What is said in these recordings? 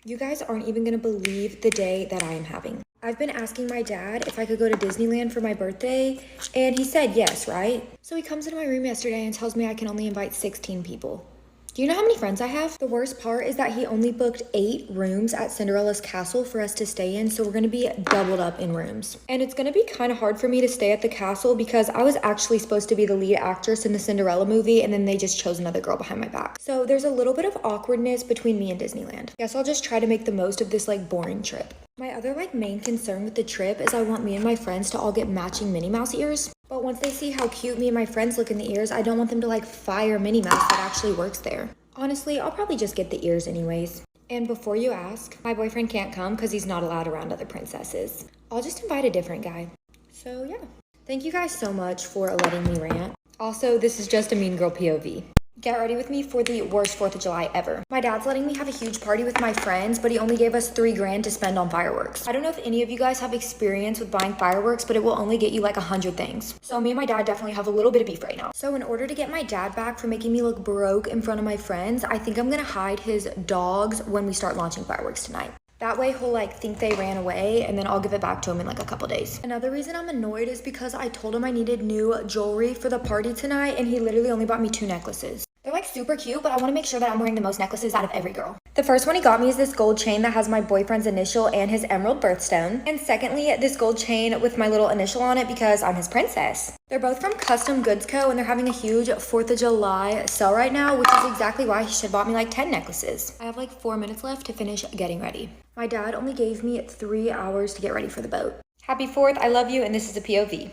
You guys aren't even gonna believe the day that I am having. I've been asking my dad if I could go to Disneyland for my birthday, and he said yes, right? So he comes into my room yesterday and tells me I can only invite 16 people. Do you know how many friends I have? The worst part is that he only booked 8 rooms at Cinderella's castle for us to stay in, so we're gonna be doubled up in rooms. And it's gonna be kind of hard for me to stay at the castle because I was actually supposed to be the lead actress in the Cinderella movie, and then they just chose another girl behind my back. So there's a little bit of awkwardness between me and Disneyland. Guess I'll just try to make the most of this boring trip. My other main concern with the trip is I want me and my friends to all get matching Minnie Mouse ears. But once they see how cute me and my friends look in the ears, I don't want them to fire Minnie Mouse that actually works there. Honestly, I'll probably just get the ears anyways. And before you ask, my boyfriend can't come because he's not allowed around other princesses. I'll just invite a different guy. So yeah. Thank you guys so much for letting me rant. Also, this is just a mean girl POV. Get ready with me for the worst 4th of July ever. My dad's letting me have a huge party with my friends, but he only gave us $3 grand to spend on fireworks. I don't know if any of you guys have experience with buying fireworks, but it will only get you 100 things. So me and my dad definitely have a little bit of beef right now. So in order to get my dad back for making me look broke in front of my friends, I think I'm gonna hide his dogs when we start launching fireworks tonight. That way he'll think they ran away, and then I'll give it back to him in a couple days. Another reason I'm annoyed is because I told him I needed new jewelry for the party tonight, and he literally only bought me 2 necklaces. They're super cute, but I want to make sure that I'm wearing the most necklaces out of every girl. The first one he got me is this gold chain that has my boyfriend's initial and his emerald birthstone. And secondly, this gold chain with my little initial on it because I'm his princess. They're both from Custom Goods Co. and they're having a huge 4th of July sale right now, which is exactly why he should have bought me 10 necklaces. I have 4 minutes left to finish getting ready. My dad only gave me 3 hours to get ready for the boat. Happy 4th, I love you, and this is a POV.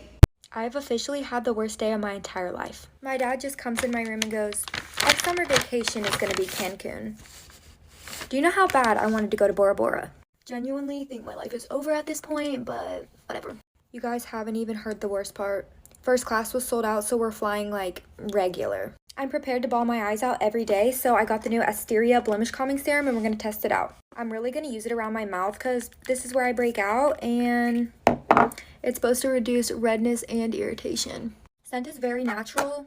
I've officially had the worst day of my entire life. My dad just comes in my room and goes, "Our summer vacation is gonna be Cancun." Do you know how bad I wanted to go to Bora Bora? Genuinely think my life is over at this point, but whatever. You guys haven't even heard the worst part. First class was sold out, so we're flying regular. I'm prepared to bawl my eyes out every day, so I got the new Asteria blemish calming serum and we're gonna test it out. I'm really gonna use it around my mouth because this is where I break out, and it's supposed to reduce redness and irritation. Scent is very natural,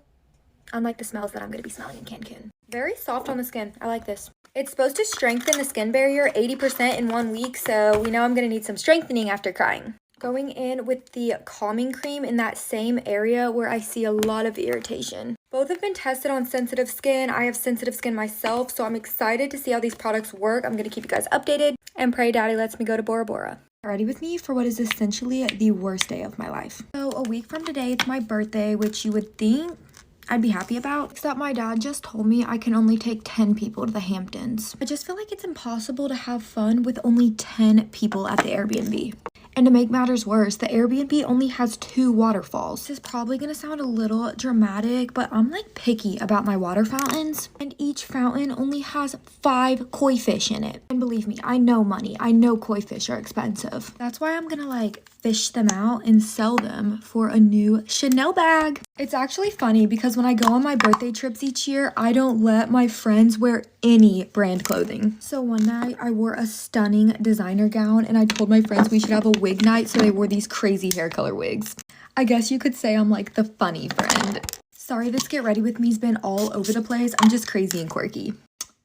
unlike the smells that I'm going to be smelling in Cancun. Very soft on the skin. I like this. It's supposed to strengthen the skin barrier 80% in 1 week, so we know I'm going to need some strengthening after crying. Going in with the calming cream in that same area where I see a lot of irritation. Both have been tested on sensitive skin. I have sensitive skin myself, so I'm excited to see how these products work. I'm going to keep you guys updated and pray daddy lets me go to Bora Bora. Ready with me for what is essentially the worst day of my life. So a week from today, it's my birthday, which you would think I'd be happy about, except my dad just told me I can only take 10 people to the Hamptons. I just feel like it's impossible to have fun with only 10 people at the Airbnb. And to make matters worse, the Airbnb only has 2 waterfalls. This is probably gonna sound a little dramatic, but I'm picky about my water fountains. And each fountain only has 5 koi fish in it. And believe me, I know money. I know koi fish are expensive. That's why I'm gonna fish them out and sell them for a new Chanel bag. It's actually funny because when I go on my birthday trips each year, I don't let my friends wear any brand clothing. So one night I wore a stunning designer gown and I told my friends we should have a wig night, so they wore these crazy hair color wigs. I guess you could say I'm the funny friend. Sorry, this get ready with me's been all over the place. I'm just crazy and quirky.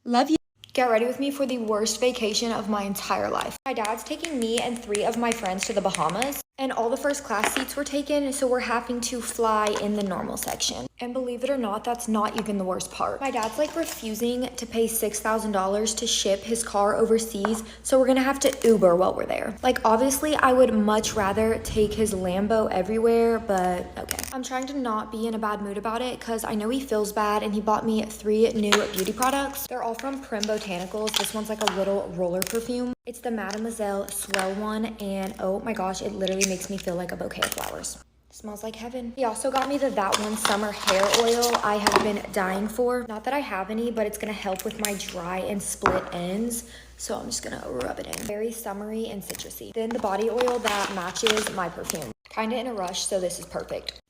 Love you. Get ready with me for the worst vacation of my entire life. My dad's taking me and 3 of my friends to the Bahamas, and all the first class seats were taken, so we're having to fly in the normal section. And believe it or not, that's not even the worst part. My dad's refusing to pay $6,000 to ship his car overseas, so we're gonna have to Uber while we're there. Obviously, I would much rather take his Lambo everywhere, but okay. I'm trying to not be in a bad mood about it because I know he feels bad, and he bought me 3 new beauty products. They're all from Prim Botanicals. This one's a little roller perfume. It's the Mademoiselle Swell one, and oh my gosh, it literally makes me feel like a bouquet of flowers. Smells like heaven. He also got me the That One Summer Hair Oil I have been dying for. Not that I have any, but it's gonna help with my dry and split ends. So I'm just gonna rub it in. Very summery and citrusy. Then the body oil that matches my perfume. Kinda in a rush, so this is perfect.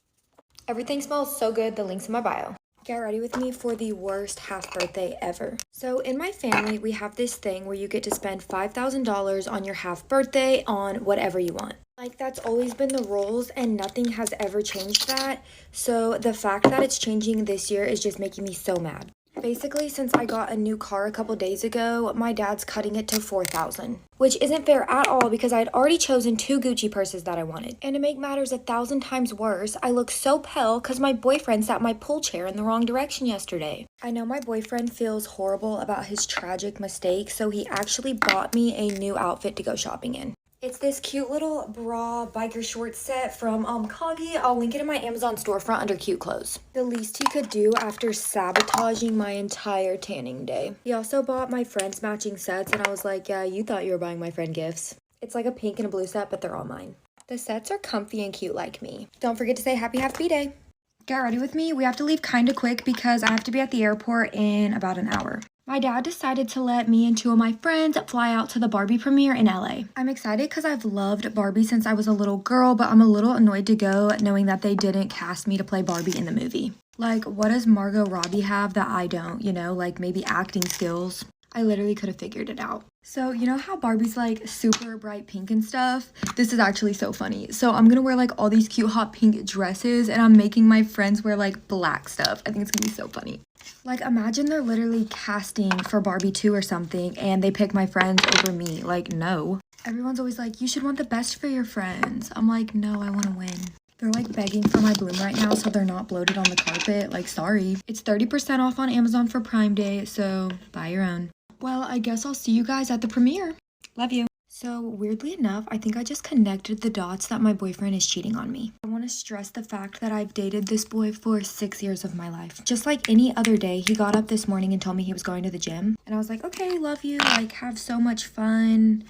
Everything smells so good, the link's in my bio. Get ready with me for the worst half birthday ever. So in my family, we have this thing where you get to spend $5,000 on your half birthday on whatever you want. That's always been the rules and nothing has ever changed that. So the fact that it's changing this year is just making me so mad. Basically, since I got a new car a couple days ago, my dad's cutting it to $4,000, which isn't fair at all because I had already chosen 2 Gucci purses that I wanted. And to make matters 1,000 times worse, I look so pale because my boyfriend sat my pool chair in the wrong direction yesterday. I know my boyfriend feels horrible about his tragic mistake, so he actually bought me a new outfit to go shopping in. It's this cute little bra biker short set from Kagi. I'll link it in my Amazon storefront under cute clothes. The least he could do after sabotaging my entire tanning day. He also bought my friends matching sets and I was like, yeah, you thought you were buying my friend gifts. It's like a pink and a blue set, but they're all mine. The sets are comfy and cute like me. Don't forget to say happy day. Get ready with me. We have to leave kind of quick because I have to be at the airport in about an hour. My dad decided to let me and 2 of my friends fly out to the Barbie premiere in LA. I'm excited because I've loved Barbie since I was a little girl, but I'm a little annoyed to go knowing that they didn't cast me to play Barbie in the movie. Like, what does Margot Robbie have that I don't, like maybe acting skills? I literally could have figured it out. So, you know how Barbie's like super bright pink and stuff? This is actually so funny. So I'm gonna wear like all these cute hot pink dresses and I'm making my friends wear like black stuff. I think it's gonna be so funny. Like, imagine they're literally casting for Barbie 2 or something and they pick my friends over me. Like, no. Everyone's always like, you should want the best for your friends. I'm like, no, I want to win. They're like begging for my bloom right now so they're not bloated on the carpet. Like, sorry. It's 30% off on Amazon for Prime Day, so buy your own. Well, I guess I'll see you guys at the premiere. Love you. So, weirdly enough, I think I just connected the dots that my boyfriend is cheating on me. I want to stress the fact that I've dated this boy for 6 years of my life. Just like any other day, he got up this morning and told me he was going to the gym. And I was like, okay, love you, like, have so much fun.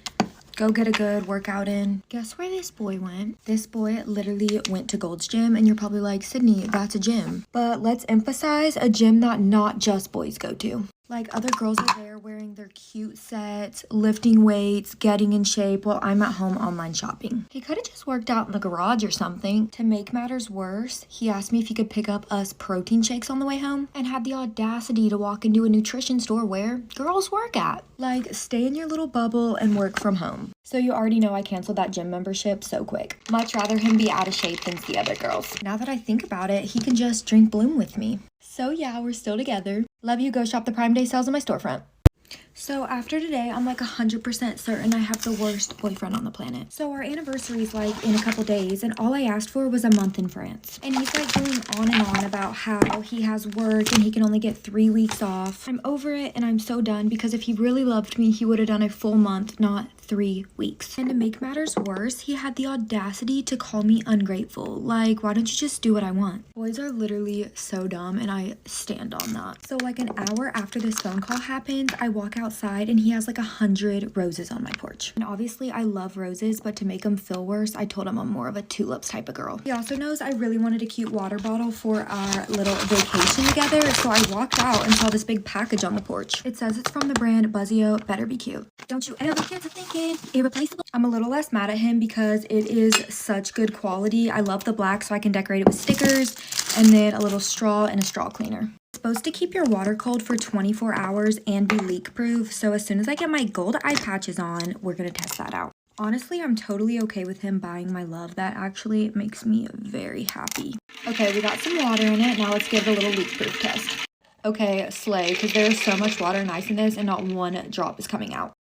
Go get a good workout in. Guess where this boy went? This boy literally went to Gold's Gym, and you're probably like, Sydney, that's a gym. But let's emphasize a gym that not just boys go to. Like, other girls are there wearing their cute sets, lifting weights, getting in shape while I'm at home online shopping. He could have just worked out in the garage or something. To make matters worse, he asked me if he could pick up us protein shakes on the way home and had the audacity to walk into a nutrition store where girls work at. Like, stay in your little bubble and work from home. So you already know I canceled that gym membership so quick. Much rather him be out of shape than the other girls. Now that I think about it, he can just drink Bloom with me. So yeah, we're still together. Love you. Go shop the Prime Day sales in my storefront. So after today, I'm like 100% certain I have the worst boyfriend on the planet. So our anniversary is like in a couple days and all I asked for was a month in France. And he's like going on and on about how he has work and he can only get 3 weeks off. I'm over it and I'm so done because if he really loved me, he would have done a full month, not 3 weeks. And to make matters worse, he had the audacity to call me ungrateful. Like, why don't you just do what I want? Boys are literally so dumb and I stand on that. So like an hour after this phone call happens, I walk outside and he has like 100 roses on my porch. And obviously I love roses, but to make him feel worse, I told him I'm more of a tulips type of girl. He also knows I really wanted a cute water bottle for our little vacation together, so I walked out and saw this big package on the porch. It says it's from the brand Buzzio, better be cute. Don't you ever get to thinking irreplaceable? I'm a little less mad at him because it is such good quality. I love the black so I can decorate it with stickers and then a little straw and a straw cleaner. Supposed to keep your water cold for 24 hours and be leak proof, so as soon as I get my gold eye patches on, we're gonna test that out. Honestly, I'm totally okay with him buying my love. That actually makes me very happy. Okay, we got some water in it. Now let's give it a little leak proof test. Okay, slay, because there is so much water and ice in this and not one drop is coming out.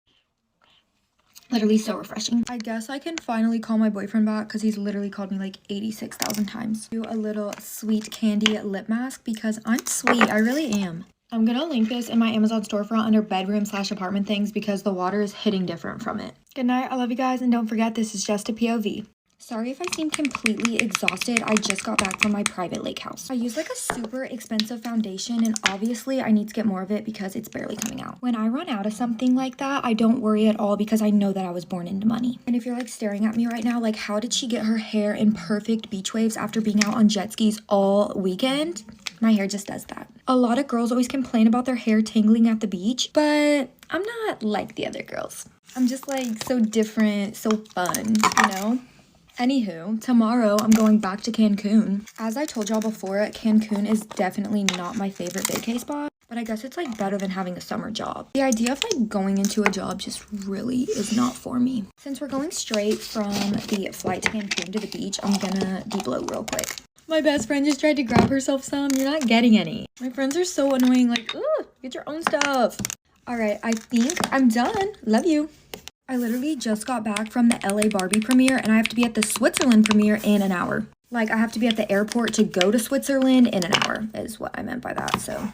Literally so refreshing. I guess I can finally call my boyfriend back because he's literally called me like 86,000 times. Do a little sweet candy lip mask because I'm sweet. I really am. I'm gonna link this in my Amazon storefront under bedroom/apartment things because the water is hitting different from it. Good night. I love you guys. And don't forget, this is just a POV. Sorry if I seem completely exhausted. I just got back from my private lake house. I use like a super expensive foundation and obviously I need to get more of it because it's barely coming out. When I run out of something like that, I don't worry at all because I know that I was born into money. And if you're like staring at me right now, like how did she get her hair in perfect beach waves after being out on jet skis all weekend? My hair just does that. A lot of girls always complain about their hair tangling at the beach, but I'm not like the other girls. I'm just like so different, so fun, you know? Anywho, tomorrow I'm going back to Cancun. As I told y'all before, Cancun is definitely not my favorite vacay spot, but I guess it's like better than having a summer job. The idea of like going into a job just really is not for me. Since we're going straight from the flight to Cancun to the beach, I'm gonna deep blow real quick. My best friend just tried to grab herself some. You're not getting any. My friends are so annoying. Like, ooh, get your own stuff. All right, I think I'm done. Love you. I literally just got back from the LA Barbie premiere and I have to be at the Switzerland premiere in an hour. Like, I have to be at the airport to go to Switzerland in an hour is what I meant by that. So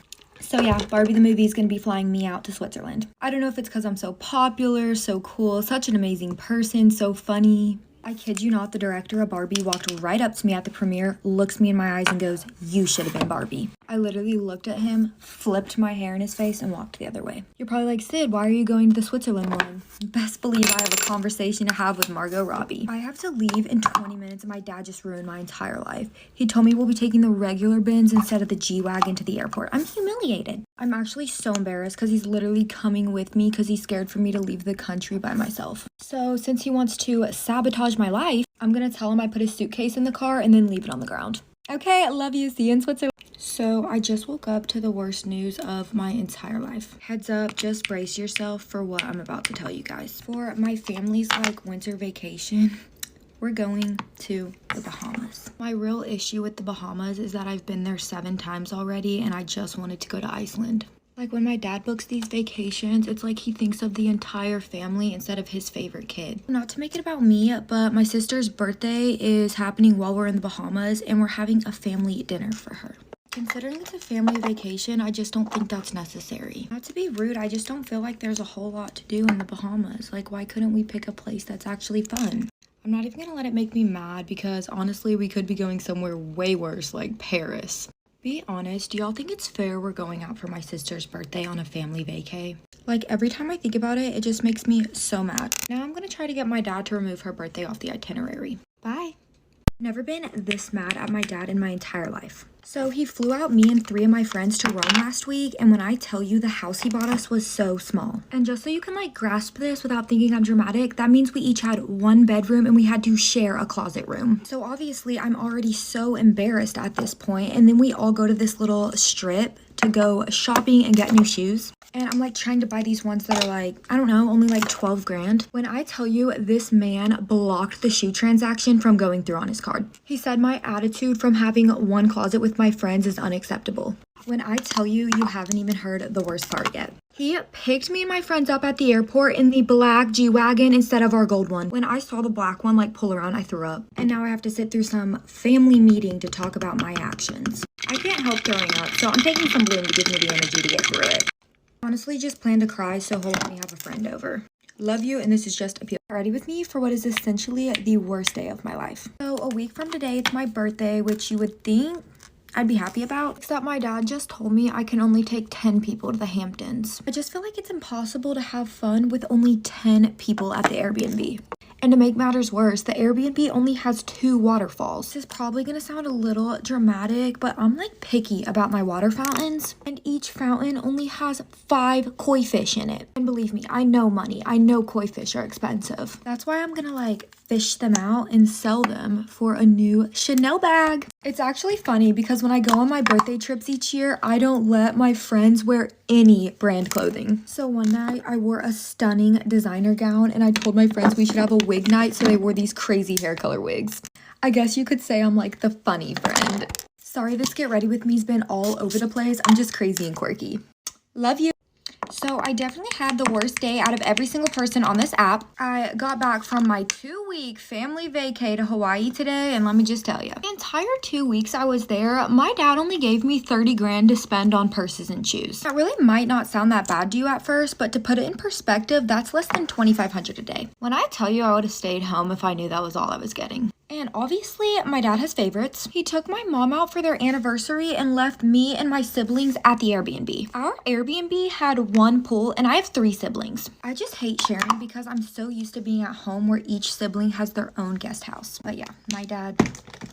yeah, Barbie the movie is going to be flying me out to Switzerland. I don't know if it's because I'm so popular, so cool, such an amazing person, so funny. I kid you not, the director of Barbie walked right up to me at the premiere, looks me in my eyes and goes, "You should have been Barbie." I literally looked at him, flipped my hair in his face, and walked the other way. You're probably like, "Sid, why are you going to the Switzerland one?" Best believe I have a conversation to have with Margot Robbie. I have to leave in 20 minutes and my dad just ruined my entire life. He told me we'll be taking the regular Benz instead of the G-Wagon to the airport. I'm humiliated. I'm actually so embarrassed because he's literally coming with me because he's scared for me to leave the country by myself. So since he wants to sabotage my life, I'm gonna tell him I put his suitcase in the car and then leave it on the ground. Okay, I love you. See you in Switzerland. So I just woke up to the worst news of my entire life. Heads up, just brace yourself for what I'm about to tell you guys. For my family's winter vacation, we're going to the Bahamas. My real issue with the Bahamas is that I've been there 7 times already and I just wanted to go to Iceland. Like when my dad books these vacations, it's like he thinks of the entire family instead of his favorite kid. Not to make it about me, but my sister's birthday is happening while we're in the Bahamas and we're having a family dinner for her. Considering it's a family vacation, I just don't think that's necessary. Not to be rude, I just don't feel like there's a whole lot to do in the Bahamas. Like, why couldn't we pick a place that's actually fun? I'm not even gonna let it make me mad because honestly, we could be going somewhere way worse, like Paris. Be honest, do y'all think it's fair we're going out for my sister's birthday on a family vacay? Like, every time I think about it, it just makes me so mad. Now I'm gonna try to get my dad to remove her birthday off the itinerary. Bye. Never been this mad at my dad in my entire life. So he flew out me and 3 of my friends to Rome last week, and when I tell you the house he bought us was so small. And just so you can grasp this without thinking I'm dramatic, that means we each had 1 bedroom and we had to share a closet room. So obviously I'm already so embarrassed at this point, and then we all go to this little strip to go shopping and get new shoes. And I'm trying to buy these ones that are I don't know, only 12 grand. When I tell you this man blocked the shoe transaction from going through on his card. He said my attitude from having 1 closet with my friends is unacceptable. When I tell you, you haven't even heard the worst part yet. He picked me and my friends up at the airport in the black G-Wagon instead of our gold one. When I saw the black one pull around, I threw up. And now I have to sit through some family meeting to talk about my actions. I can't help throwing up, so I'm taking some Bloom to give me the energy to get through it. Honestly, just plan to cry, so he'll let me have a friend over. Love you, and this is just a pure. Ready with me for what is essentially the worst day of my life. So a week from today, it's my birthday, which you would think I'd be happy about, except my dad just told me I can only take 10 people to the Hamptons. I just feel like it's impossible to have fun with only 10 people at the Airbnb. And to make matters worse, the Airbnb only has 2 waterfalls. This is probably gonna sound a little dramatic, but I'm picky about my water fountains. And each fountain only has 5 koi fish in it. And believe me, I know money. I know koi fish are expensive. That's why I'm gonna fish them out and sell them for a new Chanel bag. It's actually funny because when I go on my birthday trips each year, I don't let my friends wear any brand clothing. So one night I wore a stunning designer gown and I told my friends we should have a wig night, so they wore these crazy hair color wigs. I guess you could say I'm the funny friend. Sorry, this get ready with me's been all over the place. I'm just crazy and quirky. Love you. So I definitely had the worst day out of every single person on this app. I got back from my 2-week family vacay to Hawaii today, and let me just tell you, the entire 2 weeks I was there, my dad only gave me 30 grand to spend on purses and shoes. That really might not sound that bad to you at first, but to put it in perspective, that's less than $2,500 a day. When I tell you I would have stayed home if I knew that was all I was getting. And obviously, my dad has favorites. He took my mom out for their anniversary and left me and my siblings at the Airbnb. Our Airbnb had 1 pool, and I have 3 siblings. I just hate sharing because I'm so used to being at home where each sibling has their own guest house. But yeah, my dad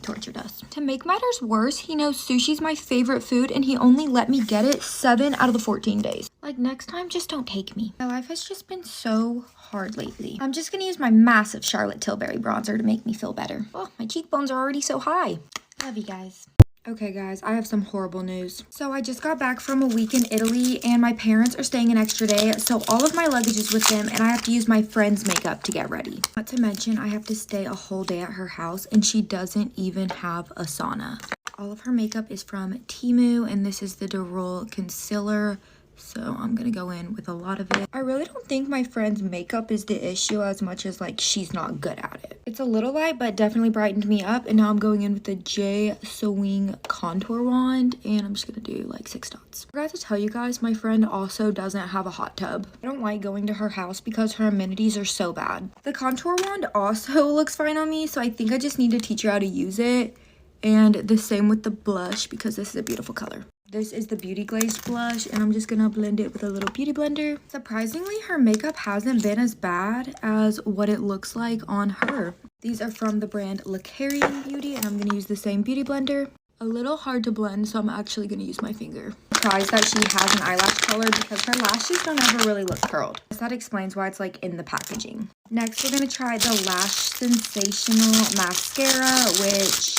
tortured us. To make matters worse, he knows sushi's my favorite food, and he only let me get it 7 out of the 14 days. Next time, just don't take me. My life has just been so hard lately. I'm just gonna use my massive Charlotte Tilbury bronzer to make me feel better. Oh, my cheekbones are already so high. Love you guys. Okay guys, I have some horrible news. So I just got back from a week in Italy and my parents are staying an extra day, so all of my luggage is with them and I have to use my friend's makeup to get ready. Not to mention I have to stay a whole day at her house and she doesn't even have a sauna. All of her makeup is from Temu, and this is the Dural Concealer. So I'm gonna go in with a lot of it. I really don't think my friend's makeup is the issue as much as like she's not good at it. It's a little light, but definitely brightened me up. And now I'm going in with the J Swing contour wand, and I'm just gonna do like 6 dots. I forgot to tell you guys, my friend also doesn't have a hot tub. I don't like going to her house because her amenities are so bad. The contour wand also looks fine on me, so I think I just need to teach her how to use it. And the same with the blush because this is a beautiful color. This is the Beauty Glazed blush, and I'm just gonna blend it with a little beauty blender. Surprisingly, her makeup hasn't been as bad as what it looks like on her. These are from the brand Lacarian Beauty, and I'm gonna use the same beauty blender. A little hard to blend, so I'm actually gonna use my finger. Surprised that she has an eyelash color because her lashes don't ever really look curled. That explains why it's like in the packaging. Next, we're gonna try the Lash Sensational Mascara, which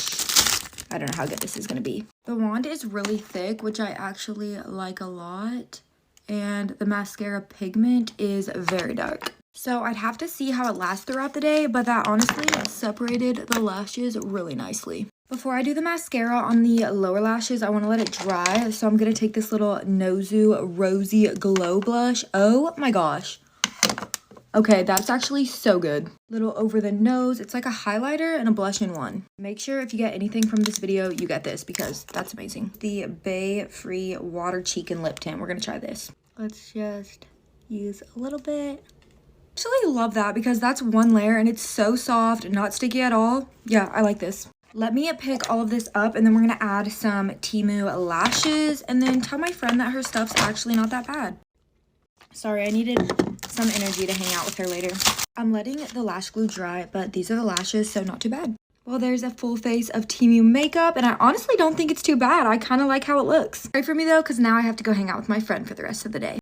I don't know how good this is gonna be. The wand is really thick, which I actually like a lot. And the mascara pigment is very dark. So I'd have to see how it lasts throughout the day, but that honestly separated the lashes really nicely. Before I do the mascara on the lower lashes, I wanna let it dry. So I'm gonna take this little Nozu Rosy Glow Blush. Oh my gosh. Okay, that's actually so good. Little over the nose. It's like a highlighter and a blush in one. Make sure if you get anything from this video, you get this because that's amazing. The Bay Free Water Cheek and Lip Tint. We're gonna try this. Let's just use a little bit. I actually love that because that's one layer and it's so soft and not sticky at all. Yeah, I like this. Let me pick all of this up, and then we're gonna add some Temu lashes and then tell my friend that her stuff's actually not that bad. Sorry, I needed some energy to hang out with her later. I'm letting the lash glue dry, but these are the lashes, so not too bad. Well, there's a full face of Temu makeup, and I honestly don't think it's too bad. I kind of like how it looks. Sorry for me though, because now I have to go hang out with my friend for the rest of the day.